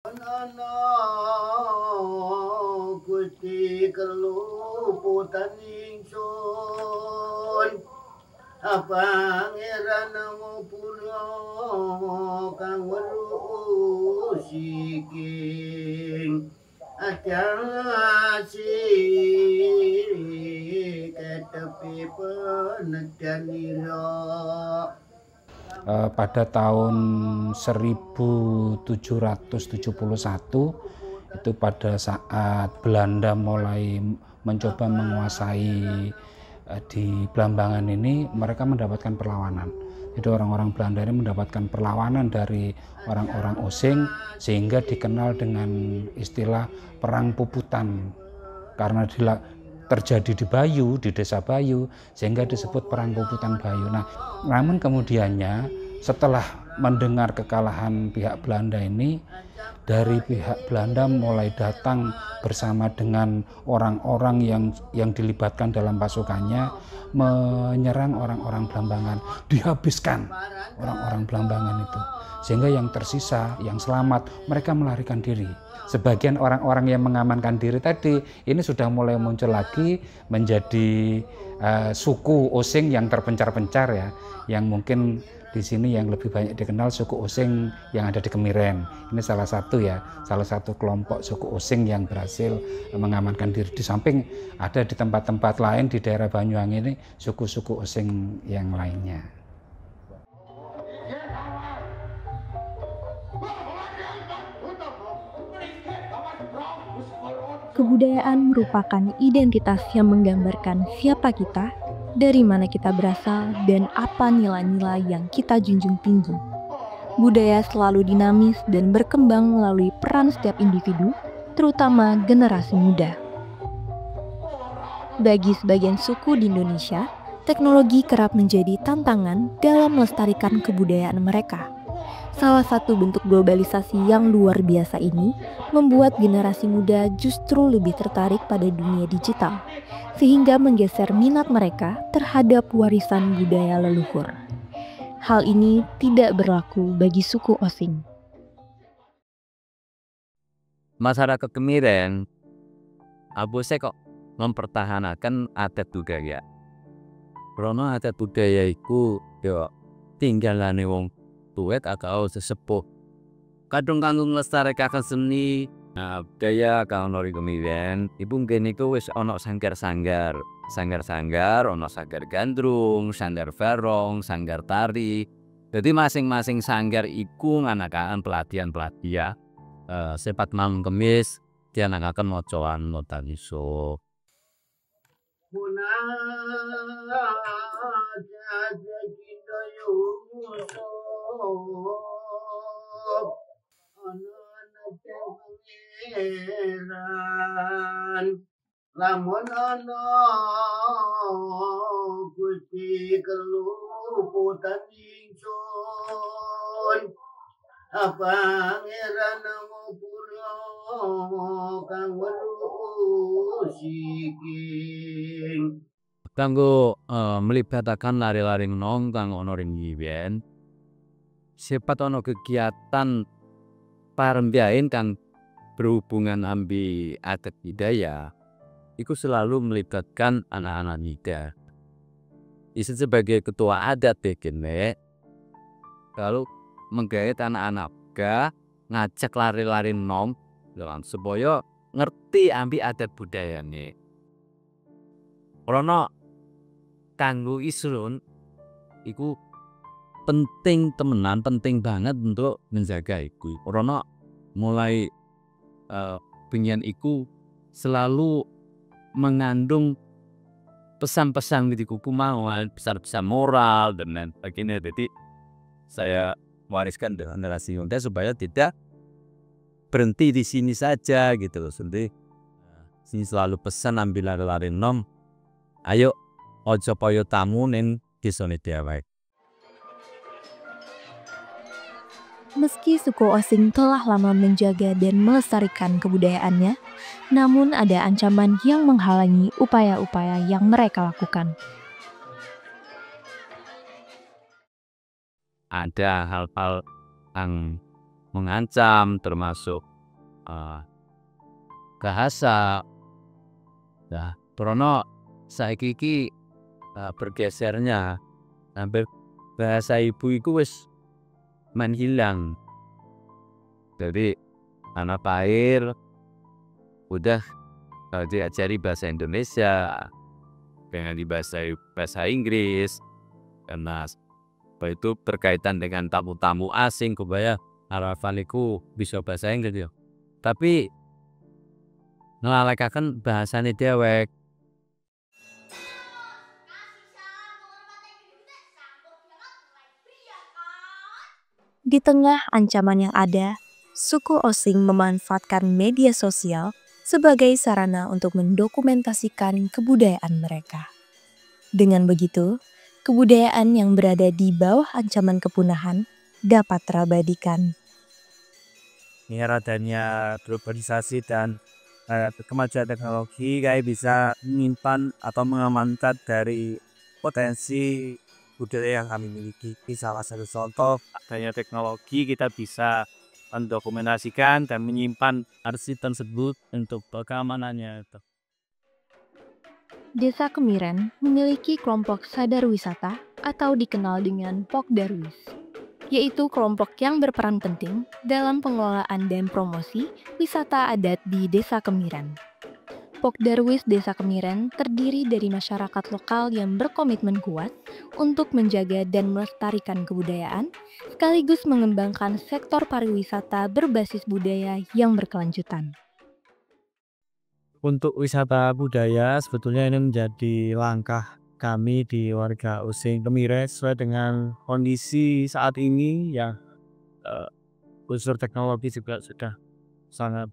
Ana Gusti keluputan ingsun pangeran ngapura kang werusiking atyasi ketepi penegdanira. Pada tahun 1771 itu pada saat Belanda mulai mencoba menguasai di Blambangan ini, mereka mendapatkan perlawanan. Jadi orang-orang Belanda ini mendapatkan perlawanan dari orang-orang Osing sehingga dikenal dengan istilah perang puputan karena terjadi di Bayu, di desa Bayu, sehingga disebut perang puputan Bayu. Nah, namun kemudiannya setelah mendengar kekalahan pihak Belanda ini, dari pihak Belanda mulai datang bersama dengan orang-orang yang dilibatkan dalam pasukannya menyerang orang-orang Blambangan, dihabiskan orang-orang Blambangan itu, sehingga yang tersisa, yang selamat, mereka melarikan diri. Sebagian orang-orang yang mengamankan diri tadi ini sudah mulai muncul lagi menjadi suku Osing yang terpencar-pencar ya, yang mungkin di sini yang lebih banyak dikenal suku Osing yang ada di Kemiren. Ini salah satu kelompok suku Osing yang berhasil mengamankan diri. Di samping ada di tempat-tempat lain di daerah Banyuwangi ini suku-suku Osing yang lainnya. Kebudayaan merupakan identitas yang menggambarkan siapa kita, dari mana kita berasal, dan apa nilai-nilai yang kita junjung tinggi. Budaya selalu dinamis dan berkembang melalui peran setiap individu, terutama generasi muda. Bagi sebagian suku di Indonesia, teknologi kerap menjadi tantangan dalam melestarikan kebudayaan mereka. Salah satu bentuk globalisasi yang luar biasa ini membuat generasi muda justru lebih tertarik pada dunia digital, sehingga menggeser minat mereka terhadap warisan budaya leluhur. Hal ini tidak berlaku bagi suku Osing. Masyarakat Kemiren, abose kok mempertahankan adat budaya. Karena adat budaya iku yo tinggalane wong tuwek atau sesepuh. Kadung kanggo nglestarekaken seni budaya kang ono ing Kemiren, ibu ngene iku wis ana sanggar-sanggar. Sanggar-sanggar, ono sanggar gandrung, sanggar barong, sanggar tari. Jadi masing-masing sanggar iku nganakaken pelatihan-pelatihan sepat malam kemis dianakaken mocoan notaniso. Lamun ana Gusti keluputan ingsun pangeran ngapura kang werusiking. Kanggo melibataken lari-lari nong kang ana ring Kemiren, sepat ana kegiatan parembiain kang berhubungan ambi adat budaya. Itu selalu melibatkan anak-anak muda. Isi sebagai ketua adat begini, kalau menggait anak-anak muda ngajak lari-lari nom, supaya ngerti ambi adat budayane. Karena kanggo isun, itu penting temenan, penting banget untuk menjaga itu. Karena mulai pengen iku selalu mengandung pesan-pesan di kuku mauan, pesan-pesan moral dan lain sebagainya. Jadi saya wariskan dengan generasi muda supaya tidak berhenti di sini saja gitu loh. Jadi sini selalu pesan ambil lari-lari nom, ayo ojo poyo tamu ning disone dhewe. Meski suku Osing telah lama menjaga dan melestarikan kebudayaannya, namun ada ancaman yang menghalangi upaya-upaya yang mereka lakukan. Ada hal-hal yang mengancam, termasuk eh, bahasa. Nah, Brono saiki iki bergesernya hampir bahasa ibu itu wis menghilang. Jadi anak Pair udah diajari bahasa Indonesia dengan di bahasa Inggris, karena itu berkaitan dengan tamu-tamu asing kebaya harapanku bisa bahasa Inggris ya. Tapi ngelalekaken bahasane dewek. Di tengah ancaman yang ada, suku Osing memanfaatkan media sosial sebagai sarana untuk mendokumentasikan kebudayaan mereka. Dengan begitu, kebudayaan yang berada di bawah ancaman kepunahan dapat terabadikan. Dengan adanya globalisasi dan kemajuan teknologi, kayak bisa menyimpan atau mengamankan dari potensi budaya yang kami miliki. Salah satu contoh adanya teknologi, kita bisa mendokumentasikan dan menyimpan arsip tersebut untuk keamanannya. Desa Kemiren memiliki kelompok sadar wisata atau dikenal dengan Pokdarwis, yaitu kelompok yang berperan penting dalam pengelolaan dan promosi wisata adat di Desa Kemiren. Pokdarwis Desa Kemiren terdiri dari masyarakat lokal yang berkomitmen kuat untuk menjaga dan melestarikan kebudayaan, sekaligus mengembangkan sektor pariwisata berbasis budaya yang berkelanjutan. Untuk wisata budaya, sebetulnya ini menjadi langkah kami di warga Osing Kemiren sesuai dengan kondisi saat ini yang unsur teknologi juga sudah sangat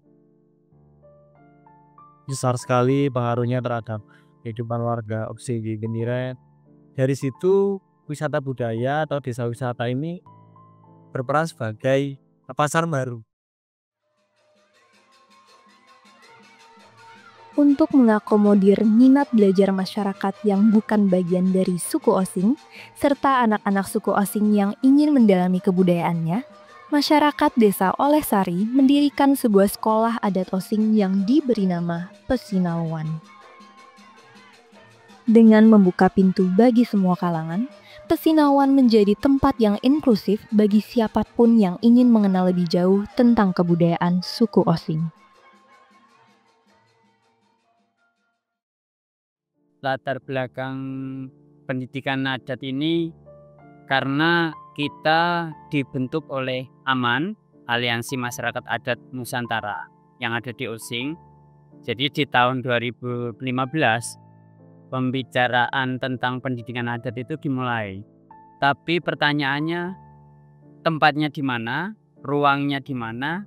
besar sekali pengaruhnya terhadap kehidupan warga Osing Kemiren. Dari situ wisata budaya atau desa wisata ini berperan sebagai pasar baru. Untuk mengakomodir minat belajar masyarakat yang bukan bagian dari suku Osing, serta anak-anak suku Osing yang ingin mendalami kebudayaannya, masyarakat desa Olehsari mendirikan sebuah sekolah adat Osing yang diberi nama Pesinauan. Dengan membuka pintu bagi semua kalangan, Pesinauan menjadi tempat yang inklusif bagi siapapun yang ingin mengenal lebih jauh tentang kebudayaan suku Osing. Latar belakang pendidikan adat ini karena kita dibentuk oleh AMAN, Aliansi Masyarakat Adat Nusantara yang ada di Osing. Jadi di tahun 2015 pembicaraan tentang pendidikan adat itu dimulai. Tapi pertanyaannya, tempatnya di mana, ruangnya di mana,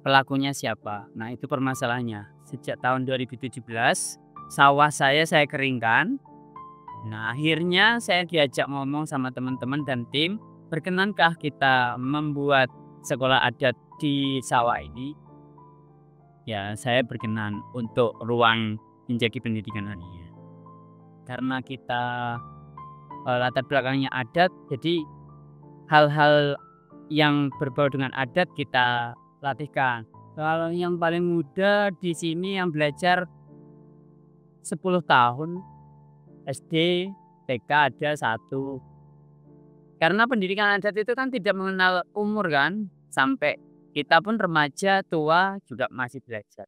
pelakunya siapa? Nah, itu permasalahannya. Sejak tahun 2017 sawah saya keringkan. Nah, akhirnya saya diajak ngomong sama teman-teman dan tim, berkenankah kita membuat sekolah adat di sawah ini? Ya, saya berkenan untuk ruang menjadi pendidikan ini. Karena kita latar belakangnya adat, jadi hal-hal yang berbau dengan adat kita latihkan. Kalau yang paling muda di sini yang belajar 10 tahun, SD, TK ada 1. Karena pendidikan adat itu kan tidak mengenal umur kan, sampai kita pun remaja, tua juga masih belajar.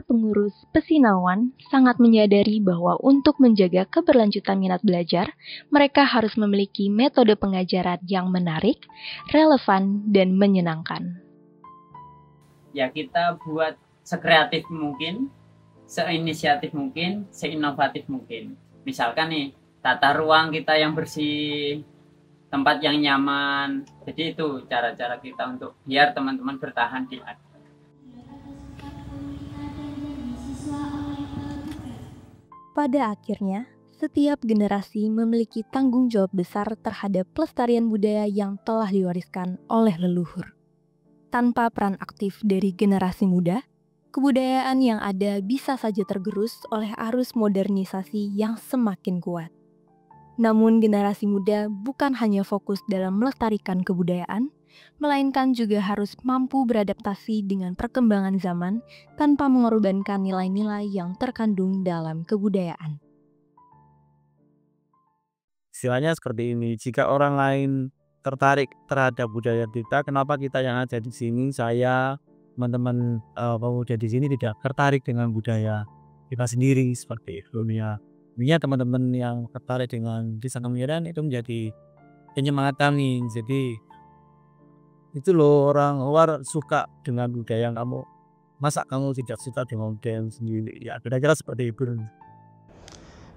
pengurus Pesinawan sangat menyadari bahwa untuk menjaga keberlanjutan minat belajar, mereka harus memiliki metode pengajaran yang menarik, relevan, dan menyenangkan. Ya kita buat sekreatif mungkin, seinisiatif mungkin, seinovatif mungkin. Misalkan nih, tata ruang kita yang bersih, tempat yang nyaman. Jadi itu cara-cara kita untuk biar teman-teman bertahan di AD. Pada akhirnya, setiap generasi memiliki tanggung jawab besar terhadap pelestarian budaya yang telah diwariskan oleh leluhur. Tanpa peran aktif dari generasi muda, kebudayaan yang ada bisa saja tergerus oleh arus modernisasi yang semakin kuat. Namun generasi muda bukan hanya fokus dalam melestarikan kebudayaan, melainkan juga harus mampu beradaptasi dengan perkembangan zaman tanpa mengorbankan nilai-nilai yang terkandung dalam kebudayaan. Istilahnya seperti ini, jika orang lain tertarik terhadap budaya kita, kenapa kita yang ada di sini, saya, teman-teman pemuda di sini tidak tertarik dengan budaya kita sendiri seperti itu ya. Intinya teman-teman yang tertarik dengan Desa Kemiren itu menjadi penyemangat kami. Jadi itu loh, orang luar suka dengan budaya kamu, masa kamu tidak suka dengan budaya sendiri? Ya kira-kira seperti itu.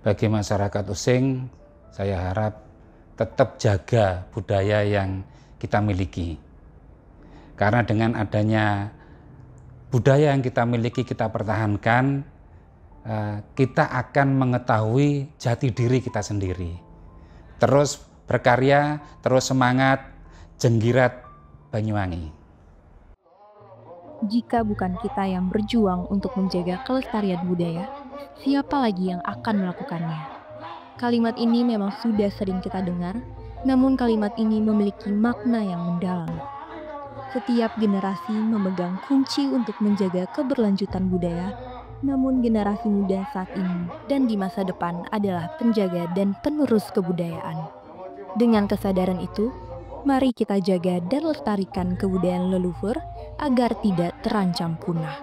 Bagi masyarakat Using, saya harap tetap jaga budaya yang kita miliki. Karena dengan adanya budaya yang kita miliki, kita pertahankan, kita akan mengetahui jati diri kita sendiri. Terus berkarya, terus semangat, jenggirat Banyuwangi. Jika bukan kita yang berjuang untuk menjaga kelestarian budaya, siapa lagi yang akan melakukannya? Kalimat ini memang sudah sering kita dengar, namun kalimat ini memiliki makna yang mendalam. Setiap generasi memegang kunci untuk menjaga keberlanjutan budaya, namun generasi muda saat ini dan di masa depan adalah penjaga dan penerus kebudayaan. Dengan kesadaran itu, mari kita jaga dan lestarikan kebudayaan leluhur agar tidak terancam punah.